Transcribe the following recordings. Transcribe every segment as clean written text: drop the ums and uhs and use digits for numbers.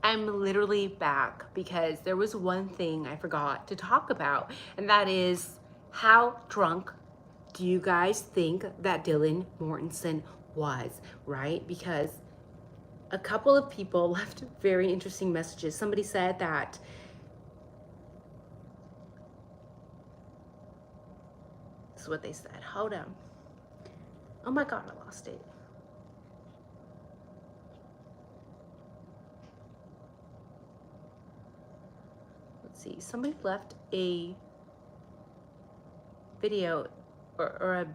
I'm literally back because there was one thing I forgot to talk about, and that is how drunk do you guys think that Dylan Mortensen was, right? Because a couple of people left very interesting messages. Somebody said that this is what they said. Hold on. Oh my God, I lost it. Let's see. Somebody left a video or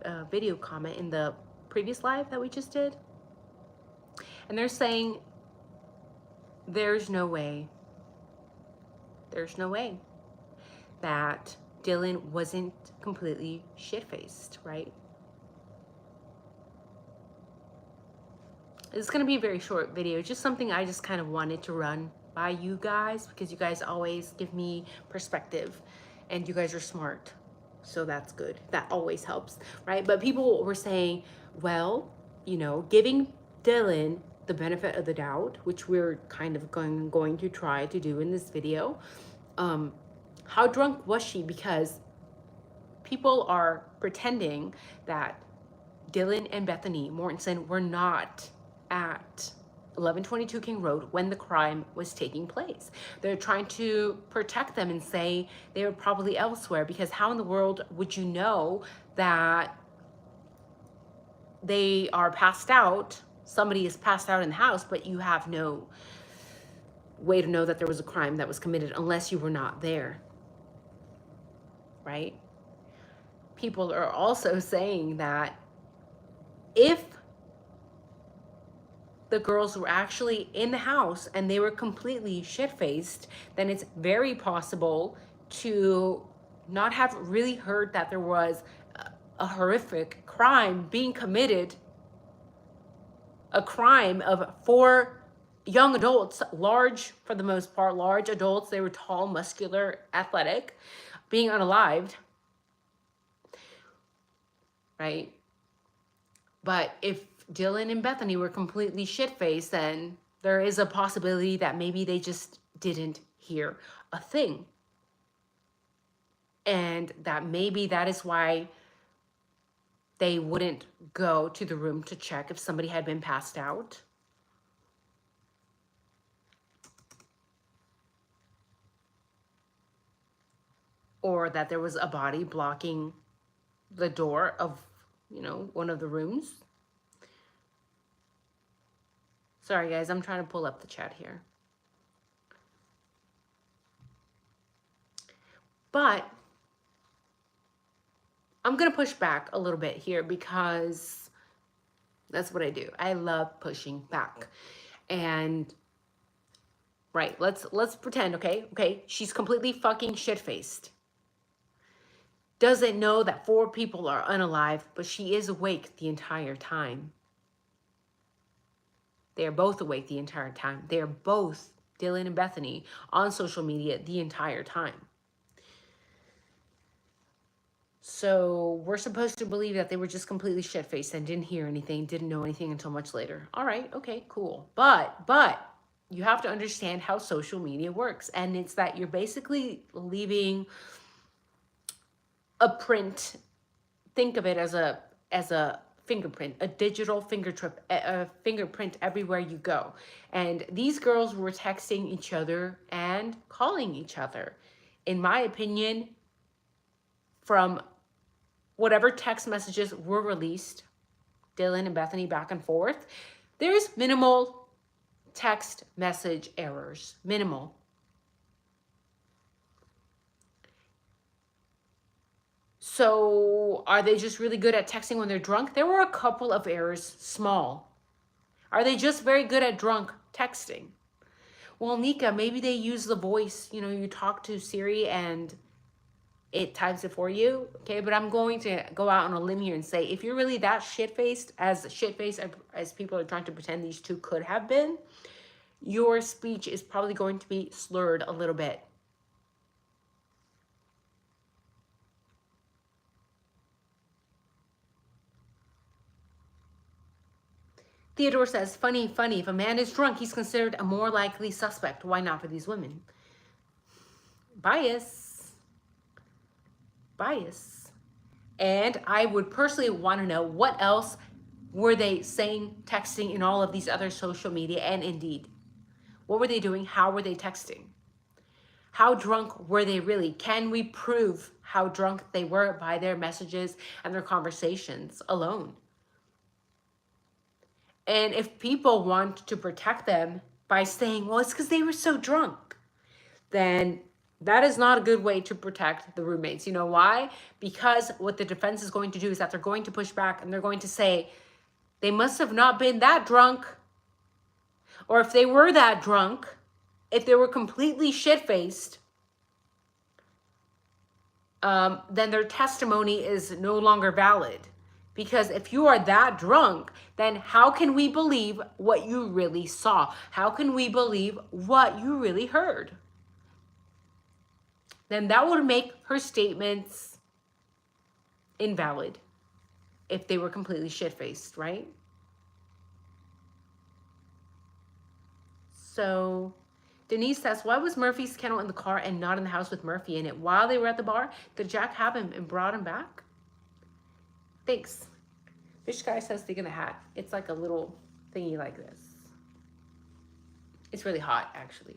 a video comment in the previous live that we just did. And they're saying, there's no way that Dylan wasn't completely shit-faced, right? It's gonna be a very short video, just something I just kind of wanted to run by you guys because you guys always give me perspective and you guys are smart. So that's good. That always helps, right? But people were saying, well, you know, giving Dylan the benefit of the doubt, which we're kind of going to try to do in this video. How drunk was she? Because people are pretending that Dylan and Bethany Mortensen were not at 1122 King Road when the crime was taking place. They're trying to protect them and say they were probably elsewhere, because how in the world would you know that they are passed out, somebody is passed out in the house, but you have no way to know that there was a crime that was committed unless you were not there, right? People are also saying that if the girls were actually in the house and they were completely shit-faced, then it's very possible to not have really heard that there was a horrific crime being committed, a crime of 4 young adults, large for the most part, large adults. They were tall, muscular, athletic, being unalived, right? But if Dylan and Bethany were completely shit-faced, then there is a possibility that maybe they just didn't hear a thing. And that maybe that is why they wouldn't go to the room to check if somebody had been passed out. Or that there was a body blocking the door of, you know, one of the rooms. Sorry guys, I'm trying to pull up the chat here. But I'm gonna push back a little bit here because that's what I do. I love pushing back. And right, let's pretend, okay, she's completely fucking shit-faced. Doesn't know that 4 people are unalive, but she is awake the entire time. They are both awake the entire time. They are both, Dylan and Bethany, on social media the entire time. So we're supposed to believe that they were just completely shit-faced and didn't hear anything, didn't know anything until much later. All right, okay, cool. But you have to understand how social media works. And it's that you're basically leaving a print. Think of it as a fingerprint, a digital fingerprint everywhere you go. And these girls were texting each other and calling each other. In my opinion, from whatever text messages were released, Dylan and Bethany back and forth, there's minimal text message errors, minimal. So are they just really good at texting when they're drunk? There were a couple of errors, small. Are they just very good at drunk texting? Well, Nika, maybe they use the voice, you know, you talk to Siri and it types it for you. Okay, but I'm going to go out on a limb here and say, if you're really that shit-faced as people are trying to pretend these two could have been, your speech is probably going to be slurred a little bit. Theodore says, funny, funny. If a man is drunk, he's considered a more likely suspect. Why not for these women? Bias. Bias. And I would personally want to know what else were they saying, texting in all of these other social media and Indeed. What were they doing? How were they texting? How drunk were they really? Can we prove how drunk they were by their messages and their conversations alone? And if people want to protect them by saying, well, it's because they were so drunk, then that is not a good way to protect the roommates. You know why? Because what the defense is going to do is that they're going to push back and they're going to say, they must have not been that drunk. Or if they were that drunk, if they were completely shit-faced, then their testimony is no longer valid. Because if you are that drunk, then how can we believe what you really saw? How can we believe what you really heard? Then that would make her statements invalid if they were completely shit-faced, right? So Denise says, why was Murphy's kennel in the car and not in the house with Murphy in it? While they were at the bar, did Jack have him and brought him back? Thanks. Fish Guy says, stick in the hat. It's like a little thingy like this. It's really hot, actually.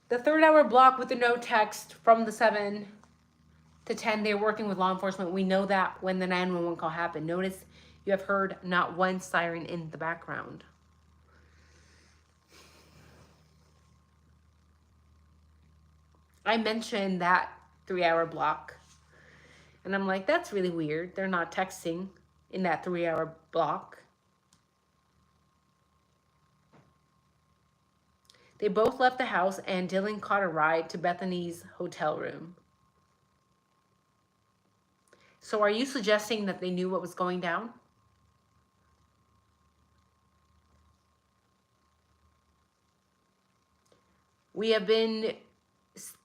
The 3rd hour block with the no text from the 7 to 10, they're working with law enforcement. We know that when the 911 call happened. Notice you have heard not one siren in the background. I mentioned that 3 hour block. And I'm like, that's really weird. They're not texting in that 3 hour block. They both left the house and Dylan caught a ride to Bethany's hotel room. So are you suggesting that they knew what was going down? We have been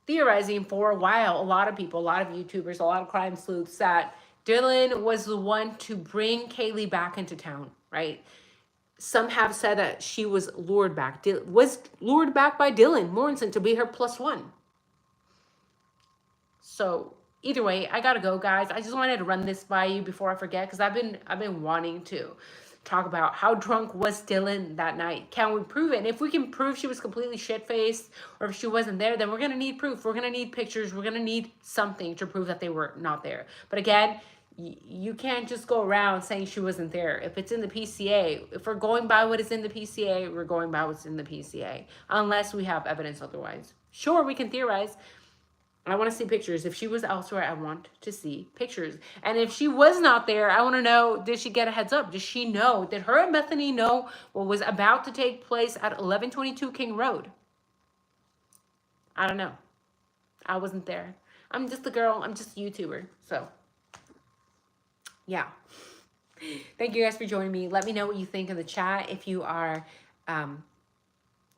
theorizing for a while, a lot of people, a lot of YouTubers, a lot of crime sleuths, that Dylan was the one to bring Kaylee back into town, right? Some have said that she was lured back, was lured back by Dylan Morrison to be her +1. So either way, I gotta go, guys. I just wanted to run this by you before I forget, because I've been wanting to talk about how drunk was Dylan that night. Can we prove it? And if we can prove she was completely shit-faced, or if she wasn't there, then we're gonna need proof. We're gonna need pictures. We're gonna need something to prove that they were not there. But again, you can't just go around saying she wasn't there. If it's in the PCA, if we're going by what is in the PCA, we're going by what's in the PCA, unless we have evidence otherwise. Sure, we can theorize. I want to see pictures. If she was elsewhere, I want to see pictures. And if she was not there, I want to know, did she get a heads up? Does she know? Did her and Bethany know what was about to take place at 1122 King Road? I don't know. I wasn't there. I'm just a girl. I'm just a YouTuber. So yeah, thank you guys for joining me. Let me know what you think in the chat. If you are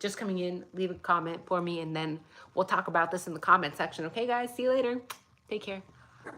just coming in, leave a comment for me, and then we'll talk about this in the comment section. Okay, guys? See you later. Take care.